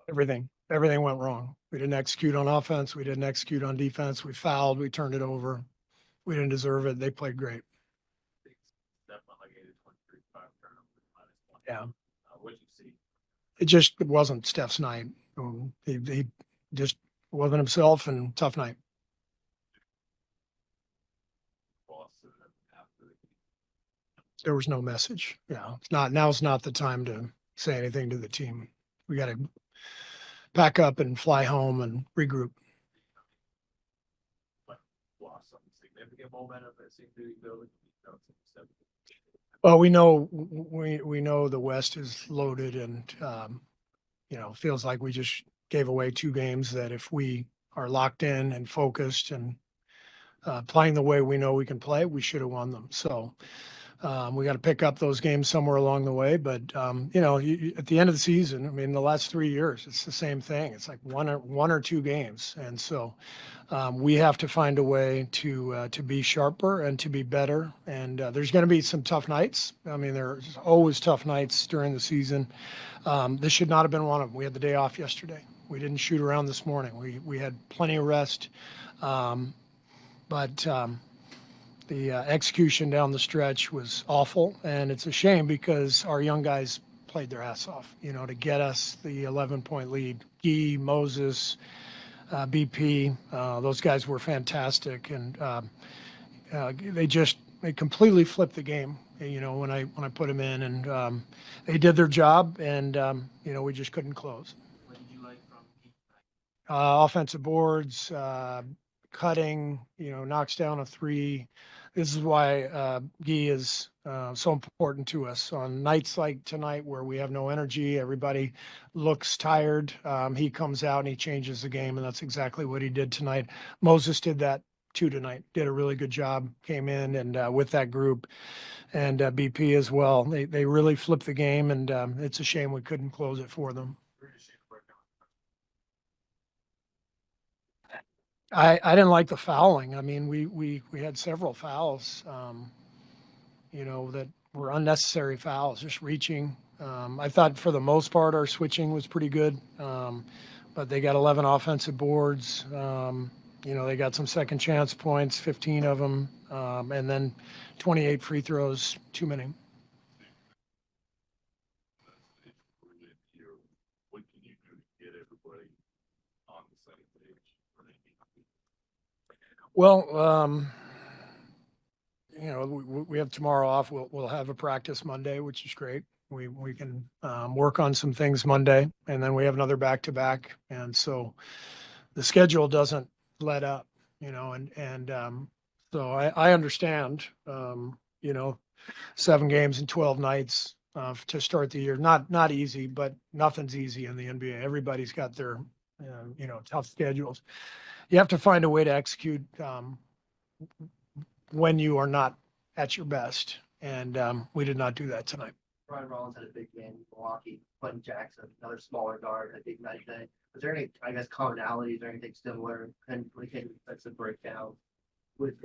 Everything went wrong. We didn't execute on offense. We didn't execute on defense. We fouled. We turned it over. We didn't deserve it. They played great. Yeah. What did you see? It just wasn't Steph's night. He just wasn't himself, and tough night. There was no message. Yeah. Now's not the time to say anything to the team. We got to pack up and fly home and regroup. Lost some significant momentum that seemed to be building. Well, we know the West is loaded, and feels like we just gave away 2 games that if we are locked in and focused and playing the way we know we can play, we should have won them. So we got to pick up those games somewhere along the way. But at the end of the season, I mean, the last 3 years, it's the same thing. It's like one or 2 games, and so we have to find a way to be sharper and to be better. And there's going to be some tough nights. I mean, there's always tough nights during the season. This should not have been one of them. We had the day off yesterday. We didn't shoot around this morning. We had plenty of rest, but the execution down the stretch was awful, and it's a shame because our young guys played their ass off, to get us the 11-point lead. Gui, Moses, BP, those guys were fantastic, and they completely flipped the game. When I put them in, and they did their job, and we just couldn't close. What did you like from Gui? Offensive boards, cutting, knocks down a 3. This is why Gui is so important to us. On nights like tonight where we have no energy, everybody looks tired, he comes out and he changes the game, and that's exactly what he did tonight. Moses did that too tonight, did a really good job, came in and with that group, and BP as well. They really flipped the game, and it's a shame we couldn't close it for them. I didn't like the fouling. I mean, we had several fouls, that were unnecessary fouls, just reaching. I thought for the most part our switching was pretty good, but they got 11 offensive boards. They got some second chance points, 15 of them, and then 28 free throws, too many. What can you do to get everybody on the same page? Well, we have tomorrow off. We'll have a practice Monday, which is great. We can work on some things Monday, and then we have another back-to-back, and so the schedule doesn't let up, and so I understand, 7 games and 12 nights to start the year. Not easy, but nothing's easy in the NBA. Everybody's got their tough schedules. You have to find a way to execute when you are not at your best, and we did not do that tonight. Ryan Rollins had a big game in Milwaukee. Clinton Jackson, another smaller guard, had a big night today. Was there any, commonalities or anything similar? And when it came to defensive breakdown?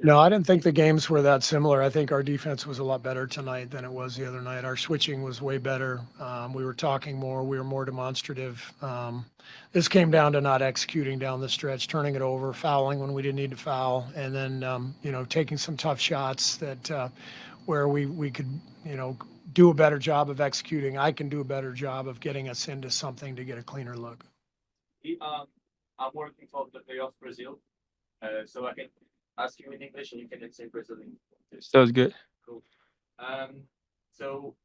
No, I didn't think the games were that similar. I think our defense was a lot better tonight than it was the other night. Our switching was way better. We were talking more. We were more demonstrative. This came down to not executing down the stretch, turning it over, fouling when we didn't need to foul, and then, taking some tough shots that where we could, do a better job of executing. I can do a better job of getting us into something to get a cleaner look. I'm working for the playoffs Brazil, so I can ask you in English and you can say Brazilian. Sounds good. Cool. So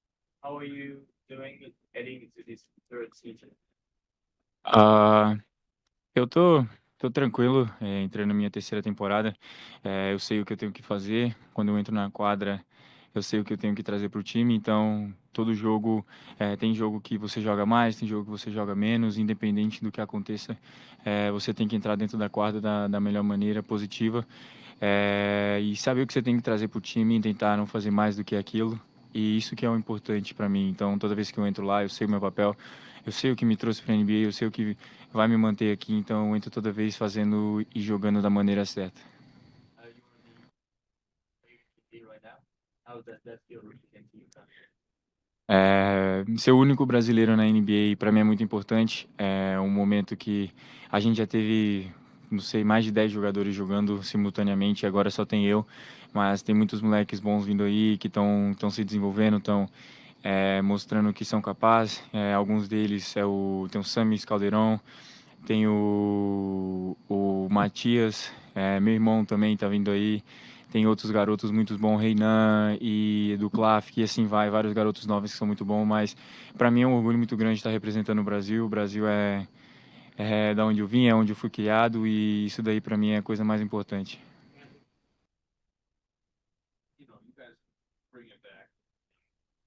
how are you doing heading into this third season? Eu tô tranquilo, entrando na minha terceira temporada. Eu sei o que eu tenho que fazer. Quando eu entro na quadra, eu sei o que eu tenho que trazer para o time. Então, todo jogo, tem jogo que você joga mais, tem jogo que você joga menos. Independente do que aconteça, você tem que entrar dentro da quadra da melhor maneira, positiva. E saber o que você tem que trazer para o time e tentar não fazer mais do que aquilo. E isso que é o importante para mim. Então, toda vez que eu entro lá, eu sei o meu papel, eu sei o que me trouxe para a NBA, eu sei o que vai me manter aqui. Então, eu entro toda vez fazendo e jogando da maneira certa. You want to be right now? How does that feel representing you? Ser o único brasileiro na NBA para mim é muito importante. É um momento que a gente já teve, não sei, mais de 10 jogadores jogando simultaneamente, agora só tem eu, mas tem muitos moleques bons vindo aí que estão se desenvolvendo, estão mostrando que são capazes. Alguns deles tem o Samis Caldeirão, tem o Matias, meu irmão também tá vindo aí. Tem outros garotos muito bons, Reinan e do Claf, que assim vai, vários garotos novos que são muito bons, mas para mim é um orgulho muito grande estar representando o Brasil. O Brasil é da onde eu vim, é onde eu fui criado e isso daí para mim é a coisa mais importante. You know, you guys bring it back,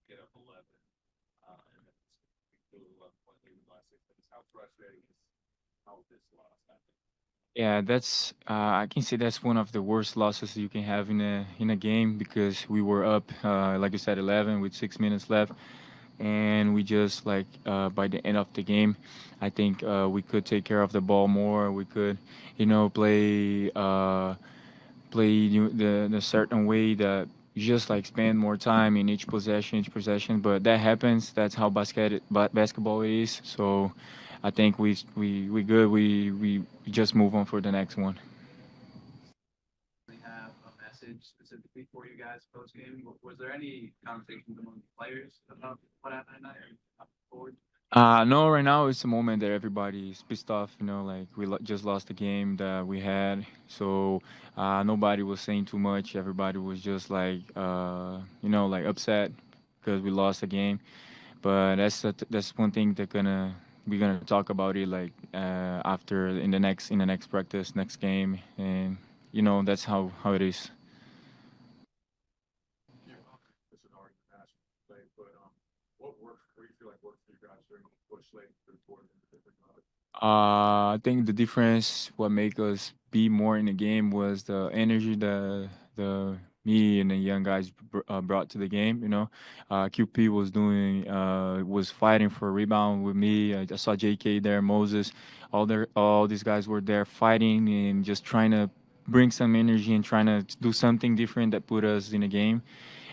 get up 11, and then go to 11 point lead in the last 6 minutes. How frustrating is how this loss happened? Yeah, that's I can say that's one of the worst losses you can have in a game because we were up, like you said, 11 with 6 minutes left, and we just like by the end of the game, I think we could take care of the ball more. We could, play the certain way that you just like spend more time in each possession. But that happens. That's how basketball is. So I think we good. We just move on for the next one. We have a message specifically for you guys post game. Was there any conversations among the players about what happened tonight or forward? No, right now it's a moment that everybody is pissed off. Like we just lost the game that we had, so nobody was saying too much. Everybody was just like, like upset because we lost the game. But that's one thing that we're gonna talk about it like after in the next practice, next game, and that's how it is. This is already past play, but what do you feel like worked for you guys during the push late through the quarter and different of it? I think the difference, what make us be more in the game, was the energy the me and the young guys brought to the game. QP was fighting for a rebound with me. I saw JK there, Moses, all these guys were there fighting and just trying to bring some energy and trying to do something different that put us in the game,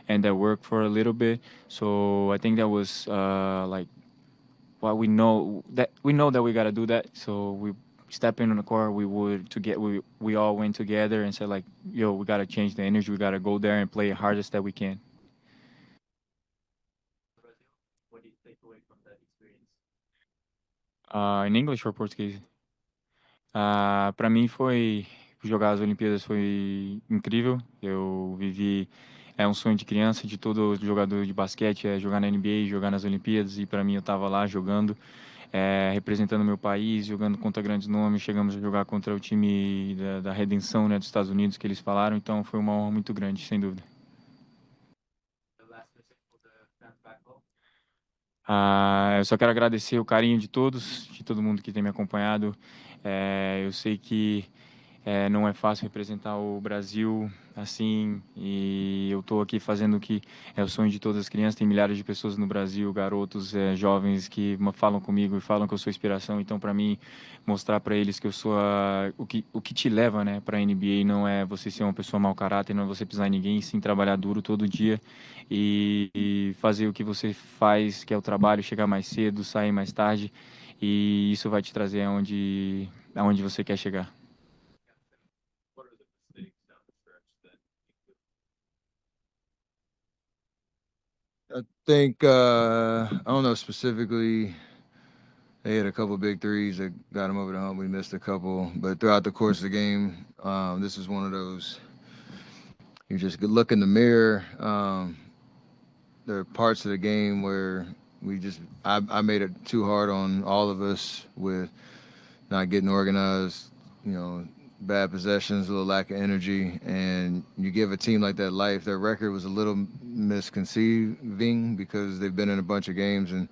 and that worked for a little bit. So I think that was like what we know that we got to do that. So we step in on the court. We all went together and said like, yo, we got to change the energy. We got to go there and play the hardest that we can. Brazil, what do you take away from that experience? In English or Portuguese? Para mim foi jogar as Olimpíadas foi incrível. Eu vivi um sonho de criança de todo jogador de basquete é jogar na NBA, jogar nas Olimpíadas e para mim eu estava lá jogando, representando meu país, jogando contra grandes nomes. Chegamos a jogar contra o time da Redenção, né, dos Estados Unidos que eles falaram. Então foi uma honra muito grande, sem dúvida. The last message for the fans back home? Eu só quero agradecer o carinho de todos, de todo mundo que tem me acompanhado. Eu sei que não é fácil representar o Brasil assim, e eu estou aqui fazendo o que é o sonho de todas as crianças. Tem milhares de pessoas no Brasil, garotos, jovens que falam comigo e falam que eu sou inspiração. Então, para mim, mostrar para eles que eu sou o que te leva, né, para a NBA não é você ser uma pessoa mau caráter, não é você pisar em ninguém, sim trabalhar duro todo dia e fazer o que você faz, que é o trabalho, chegar mais cedo, sair mais tarde, e isso vai te trazer aonde você quer chegar. What are the mistakes down the stretch that I think I don't know specifically. They had a couple big threes that got them over the hump. We missed a couple, but throughout the course of the game, this is one of those. You just look in the mirror. There are parts of the game where I made it too hard on all of us with not getting organized. Bad possessions, a little lack of energy, and you give a team like that life. Their record was a little misconceiving because they've been in a bunch of games and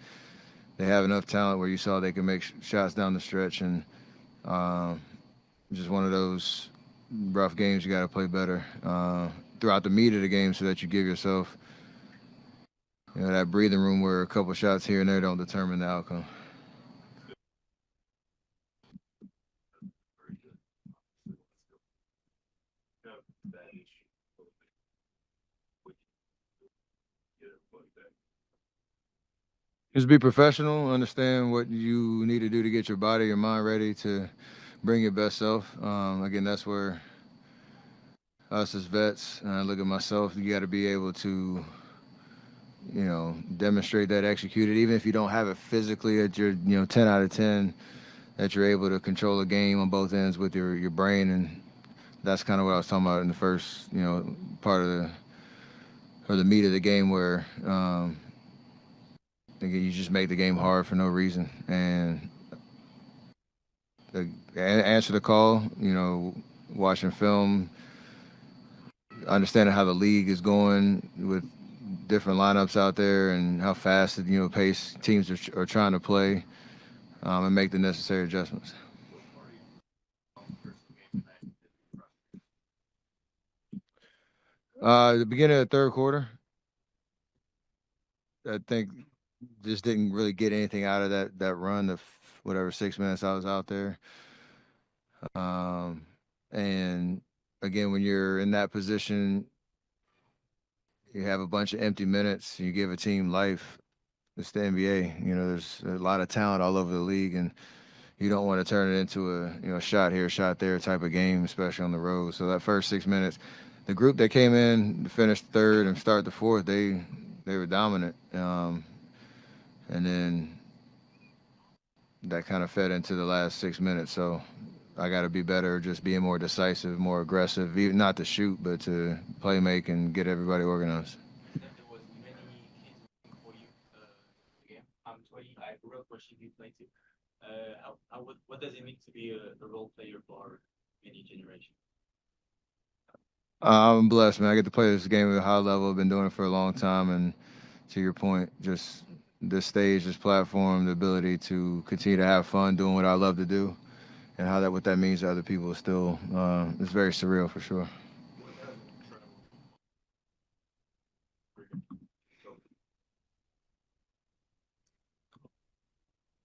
they have enough talent where you saw they can make shots down the stretch, and just one of those rough games you got to play better throughout the meat of the game so that you give yourself that breathing room where a couple shots here and there don't determine the outcome. have that issue? Would you get everybody back? Just be professional, understand what you need to do to get your body, your mind ready to bring your best self. Again, that's where us as vets, and I look at myself, you got to be able to, demonstrate that, execute it, even if you don't have it physically at your, 10 out of 10, that you're able to control a game on both ends with your brain. And that's kind of what I was talking about in the first, part of the meat of the game where, again, you just make the game hard for no reason. And answer the call, watching film, understanding how the league is going with different lineups out there and how fast, pace teams are trying to play, and make the necessary adjustments. The beginning of the third quarter, I think just didn't really get anything out of that run of whatever 6 minutes I was out there. And again, when you're in that position, you have a bunch of empty minutes, you give a team life. It's the NBA. There's a lot of talent all over the league, and you don't want to turn it into a shot here, shot there type of game, especially on the road. So that first 6 minutes, the group that came in to finish third and start the fourth, they were dominant. And then that kind of fed into the last 6 minutes. So I got to be better, just being more decisive, more aggressive, even not to shoot, but to play make and get everybody organized. There was many kids for you game. I'm 20. I grew up watching you play too. What does it mean to be a role player for any generation? I'm blessed, man. I get to play this game at a high level. I've been doing it for a long time, and to your point, just this stage, this platform, the ability to continue to have fun doing what I love to do, and what that means to other people is still, it's very surreal for sure.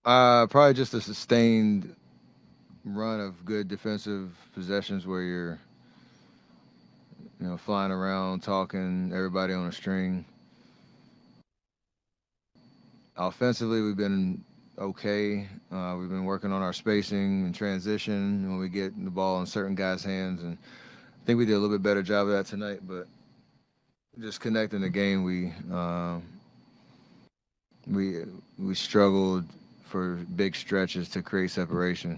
Probably just a sustained run of good defensive possessions where you're, flying around, talking, everybody on a string. Offensively, we've been okay. We've been working on our spacing and transition when we get the ball in certain guys' hands, and I think we did a little bit better job of that tonight. But just connecting the game, we struggled for big stretches to create separation,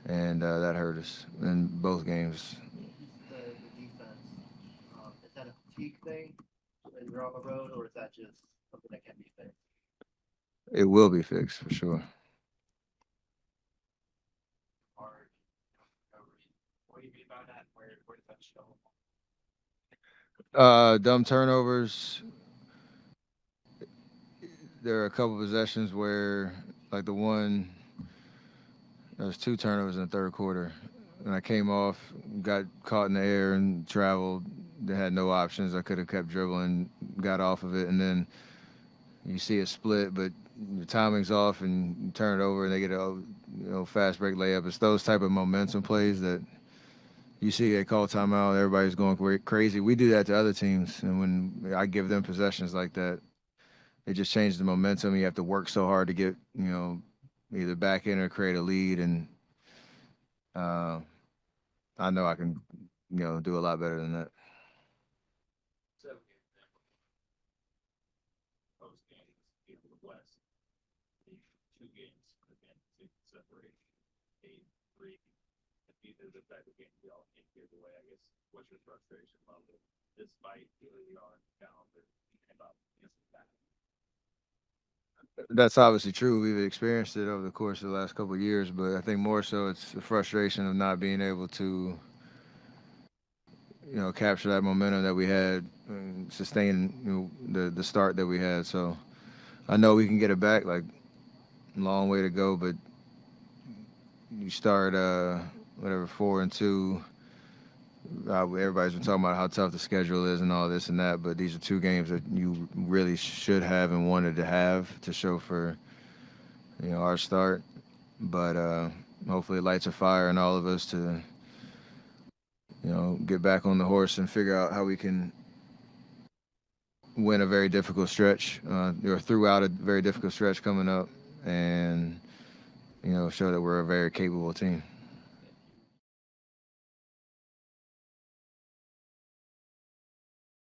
and that hurt us in both games. The defense, is that a fatigue thing when you're on the road, or is that just something that can be fixed? It will be fixed for sure. What do you mean by that? Where does that show? Dumb turnovers. There are a couple possessions where, like there was 2 turnovers in the third quarter, and I came off, got caught in the air and traveled. They had no options. I could have kept dribbling, got off of it, and then you see a split, but your timing's off, and you turn it over, and they get a fast break layup. It's those type of momentum plays that you see they call timeout, everybody's going crazy. We do that to other teams, and when I give them possessions like that, it just changes the momentum. You have to work so hard to get, either back in or create a lead, and I know I can, do a lot better than that. The type of game we all can't give away. I guess what's your frustration level despite really are down about that? That's obviously true. We've experienced it over the course of the last couple of years, but I think more so it's the frustration of not being able to, capture that momentum that we had and sustain the start that we had. So I know we can get it back. Like, long way to go, but you start 4-2. Everybody's been talking about how tough the schedule is and all this and that, but these are 2 games that you really should have and wanted to have to show for, our start. But hopefully it lights a fire in all of us to, get back on the horse and figure out how we can win a very difficult stretch, or throughout a very difficult stretch coming up, and show that we're a very capable team.